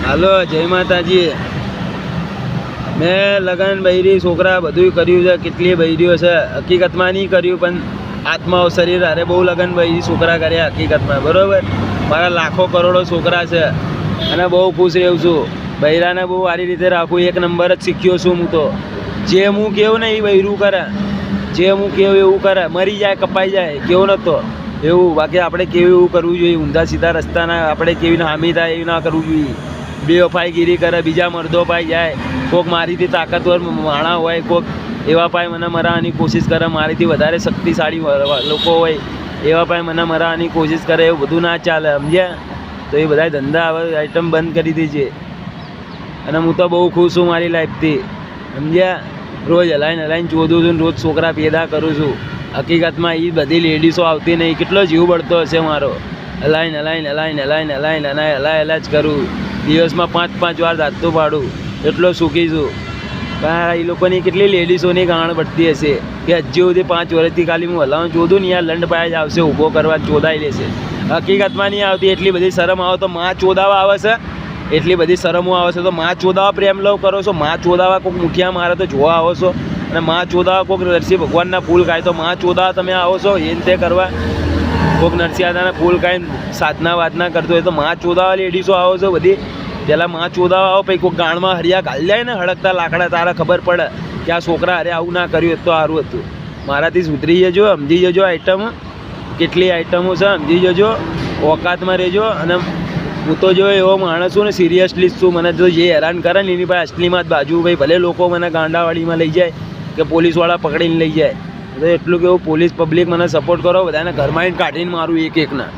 હાલો, જય માતાજી. મેં લગન બૈરી છોકરા બધું કર્યું છે, કેટલી બૈરીઓ છે. હકીકતમાં નહીં કર્યું, પણ આત્માઓ શરીર અરે બહુ લગન બૈરી છોકરા કર્યા હકીકતમાં, બરાબર. મારા લાખો કરોડો છોકરા છે અને બહુ ખુશ રહું છું. બૈરાને બહુ સારી રીતે રાખું, એક નંબર જ શીખ્યો છું હું તો. જે હું કેવું ને એ બૈરું કરે, જે હું કેવું એવું કરે. મરી જાય કપાઈ જાય કેવું નતો એવું. બાકી આપણે કેવું એવું કરવું જોઈએ, ઊંધા સીધા રસ્તાના આપણે કેવી હામી થાય એવું ના કરવું જોઈએ. બેવફાઈગીરી કરે, બીજા મર્દો પાઈ જાય. કોઈક મારીથી તાકાતવર માણા હોય, કોઈક એવા પાય મને મરાવાની કોશિશ કરે, મારીથી વધારે શક્તિશાળી લોકો હોય એવા પાય મને મરાવાની કોશિશ કરે. એવું બધું ના ચાલે, સમજ્યા? તો એ બધા ધંધા હવે આઈટમ બંધ કરી દીધી છે. અને હું તો બહુ ખુશ છું મારી લાઈફથી, સમજ્યા? રોજ હલાઈને ચોદું છું, રોજ છોકરા પેદા કરું છું. હકીકતમાં એ બધી લેડીઝો આવતી નહીં, કેટલો જીવ બળતો હશે મારો. હલાય જ કરું. દિવસમાં 5-5 વાર દાંતું પાડું, એટલો સુખી છું. પણ એ લોકોની કેટલી લેડીઝોની ગાણ પડતી હશે કે હજી સુધી 5 વર્ષથી ખાલી હું હલાવું ચોદું ને યાર લંડ પાય જ આવશે ઊભો કરવા, ચોદાઈ લેશે. હકીકતમાં નહીં આવતી. એટલી બધી શરમ આવે તો માં ચોદાવા આવે છે, એટલી બધી શરમો આવે છે તો માં ચોદાવા પ્રેમ લવ કરો છો. માં ચોદાવા કોઈક મુઠિયા મારે તો જોવા આવો છો, અને માં ચોદાવા કોઈક નરસિંહ ભગવાનના ફૂલ ખાય તો માં ચોદાવા તમે આવો છો એ તે કરવા. કોઈક નરસિંહ દાદાના ફૂલ ખાઈને સાધના વાદના કરતો હોય તો માં ચોદાવા લેડીઝો આવો છો બધી. પહેલાં માં ચોદાવા આવો, પછી કોઈક ગાણમાં હરિયા ઘાલી જાય ને હળકતા લાકડા, તારા ખબર પડે કે આ છોકરા અરે આવું ના કર્યું તો સારું હતું. મારાથી સુધરી જજો, સમજી જજો. આઈટમ કેટલી આઈટમો છે સમજી જજો, ઓકાતમાં રહેજો. અને હું તો જો એવો માણસ છું ને, સિરિયસલી છું. મને તો જે હેરાન કરે ને એની પાસે અસલીમાં જ બાજુ ભાઈ, ભલે લોકો મને ગાંડાવાડીમાં લઈ જાય કે પોલીસવાળા પકડીને લઈ જાય, તો એટલું કે એવું પોલીસ પબ્લિક મને સપોર્ટ કરો, બધાને ઘરમાં કાઢીને મારું એક એકના.